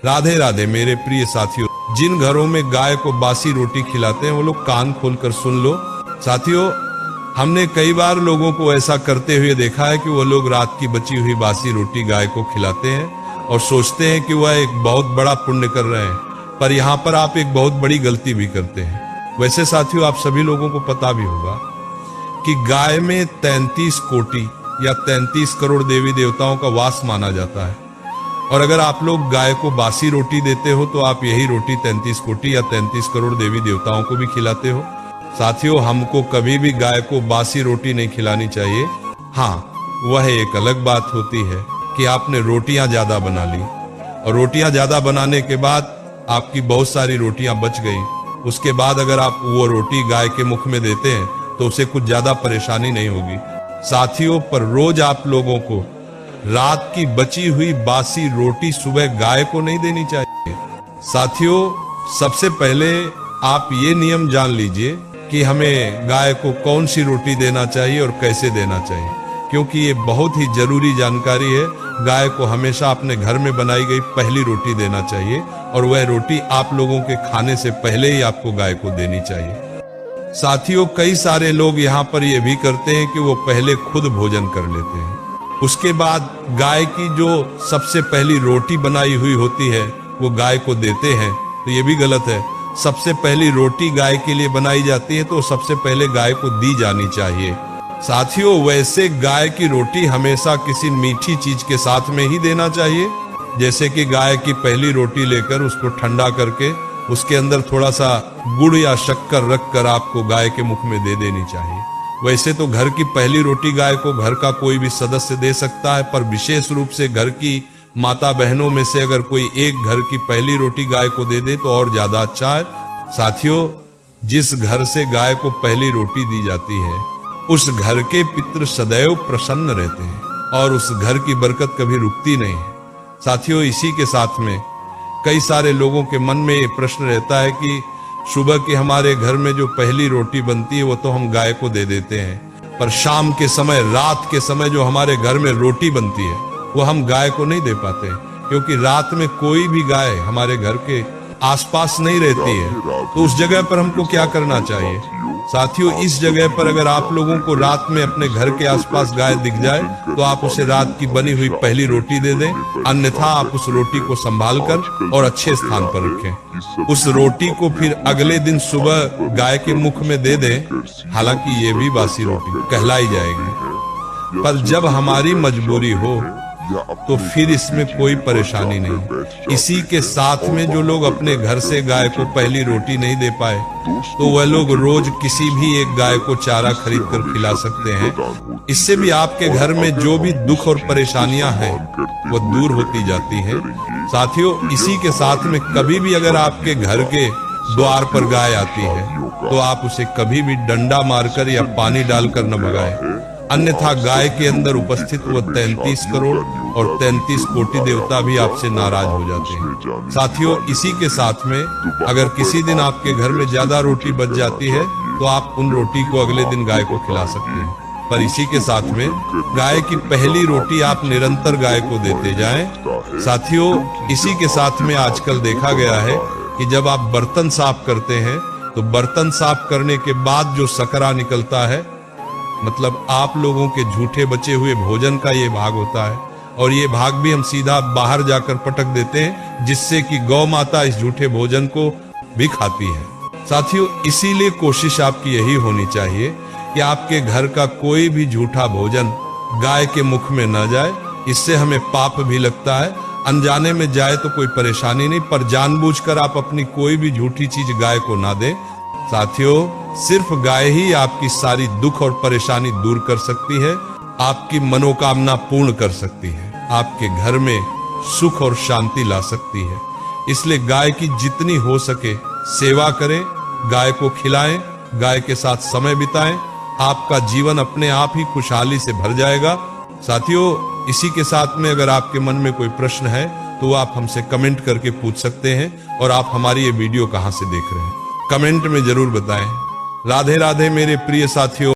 राधे राधे मेरे प्रिय साथियों, जिन घरों में गाय को बासी रोटी खिलाते हैं वो लोग कान खोलकर सुन लो। साथियों, हमने कई बार लोगों को ऐसा करते हुए देखा है कि वो लोग रात की बची हुई बासी रोटी गाय को खिलाते हैं और सोचते हैं कि वह एक बहुत बड़ा पुण्य कर रहे हैं, पर यहाँ पर आप एक बहुत बड़ी गलती भी करते हैं। वैसे साथियों, आप सभी लोगों को पता भी होगा कि गाय में 33 कोटि या 33 करोड़ देवी देवताओं का वास माना जाता है, और अगर आप लोग गाय को बासी रोटी देते हो तो आप यही रोटी 33 कोटि या 33 करोड़ देवी देवताओं को भी खिलाते हो। साथियों, हमको कभी भी गाय को बासी रोटी नहीं खिलानी चाहिए। हाँ, वह एक अलग बात होती है कि आपने रोटियां ज्यादा बना ली और रोटियां ज्यादा बनाने के बाद आपकी बहुत सारी रोटियां बच गई, उसके बाद अगर आप वो रोटी गाय के मुख में देते हैं तो उसे कुछ ज्यादा परेशानी नहीं होगी। साथियों, पर रोज आप लोगों को रात की बची हुई बासी रोटी सुबह गाय को नहीं देनी चाहिए। साथियों, सबसे पहले आप ये नियम जान लीजिए कि हमें गाय को कौन सी रोटी देना चाहिए और कैसे देना चाहिए, क्योंकि ये बहुत ही जरूरी जानकारी है। गाय को हमेशा अपने घर में बनाई गई पहली रोटी देना चाहिए और वह रोटी आप लोगों के खाने से पहले ही आपको गाय को देनी चाहिए। साथियों, कई सारे लोग यहाँ पर ये भी करते हैं कि वो पहले खुद भोजन कर लेते हैं, उसके बाद गाय की जो सबसे पहली रोटी बनाई हुई होती है वो गाय को देते हैं, तो ये भी गलत है। सबसे पहली रोटी गाय के लिए बनाई जाती है तो सबसे पहले गाय को दी जानी चाहिए। साथियों, वैसे गाय की रोटी हमेशा किसी मीठी चीज के साथ में ही देना चाहिए, जैसे कि गाय की पहली रोटी लेकर उसको ठंडा करके उसके अंदर थोड़ा सा गुड़ या शक्कर रखकर आपको गाय के मुख में दे देनी चाहिए। वैसे तो घर की पहली रोटी गाय को घर का कोई भी सदस्य दे सकता है, पर विशेष रूप से घर की माता बहनों में से अगर कोई एक घर की पहली रोटी गाय को दे दे तो और ज्यादा अच्छा है। साथियों, जिस घर से गाय को पहली रोटी दी जाती है उस घर के पितृ सदैव प्रसन्न रहते हैं और उस घर की बरकत कभी रुकती नहीं है। साथियों, इसी के साथ में कई सारे लोगों के मन में ये प्रश्न रहता है कि सुबह के हमारे घर में जो पहली रोटी बनती है वो तो हम गाय को दे देते हैं, पर शाम के समय, रात के समय जो हमारे घर में रोटी बनती है वो हम गाय को नहीं दे पाते, क्योंकि रात में कोई भी गाय हमारे घर के आसपास नहीं रहती है। तो उस जगह पर हमको क्या करना चाहिए? साथियों, इस जगह पर अगर आप लोगों को रात में अपने घर के आसपास गाय दिख जाए तो आप उसे रात की बनी हुई पहली रोटी दे दें, अन्यथा आप उस रोटी को संभाल कर और अच्छे स्थान पर रखें। उस रोटी को फिर अगले दिन सुबह गाय के मुख में दे दें, हालांकि ये भी बासी रोटी कहलाई जाएगी, पर जब हमारी मजबूरी हो तो फिर इसमें कोई परेशानी नहीं। इसी के साथ में जो लोग अपने घर से गाय को पहली रोटी नहीं दे पाए तो वह लोग रोज किसी भी एक गाय को चारा खरीद कर खिला सकते हैं। इससे भी आपके घर में जो भी दुख और परेशानियां हैं वो दूर होती जाती हैं। साथियों, इसी के साथ में कभी भी अगर आपके घर के द्वार पर गाय आती है तो आप उसे कभी भी डंडा मारकर या पानी डालकर न भगाएं, अन्यथा गाय के अंदर उपस्थित वो 33 करोड़ और 33 कोटि देवता भी आपसे नाराज हो जाते हैं। साथियों, इसी के साथ में अगर किसी दिन आपके घर में ज्यादा रोटी बच जाती है तो आप उन रोटी को अगले दिन गाय को खिला सकते हैं, पर इसी के साथ में गाय की पहली रोटी आप निरंतर गाय को देते जाएं। साथियों, इसी के साथ में आजकल देखा गया है कि जब आप बर्तन साफ करते हैं तो बर्तन साफ करने के बाद जो सकरा निकलता है, मतलब आप लोगों के झूठे बचे हुए भोजन का ये भाग होता है, और ये भाग भी हम सीधा बाहर जाकर पटक देते हैं, जिससे कि गौ माता इस झूठे भोजन को भी खाती है। साथियों, इसीलिए कोशिश आपकी यही होनी चाहिए कि आपके घर का कोई भी झूठा भोजन गाय के मुख में न जाए। इससे हमें पाप भी लगता है। अनजाने में जाए तो कोई परेशानी नहीं, पर जानबूझकर आप अपनी कोई भी झूठी चीज गाय को ना दें। साथियों, सिर्फ गाय ही आपकी सारी दुख और परेशानी दूर कर सकती है, आपकी मनोकामना पूर्ण कर सकती है, आपके घर में सुख और शांति ला सकती है। इसलिए गाय की जितनी हो सके सेवा करें, गाय को खिलाएं, गाय के साथ समय बिताएं, आपका जीवन अपने आप ही खुशहाली से भर जाएगा। साथियों, इसी के साथ में अगर आपके मन में कोई प्रश्न है तो आप हमसे कमेंट करके पूछ सकते हैं, और आप हमारी ये वीडियो कहां से देख रहे हैं कमेंट में जरूर बताएं। राधे राधे मेरे प्रिय साथियों।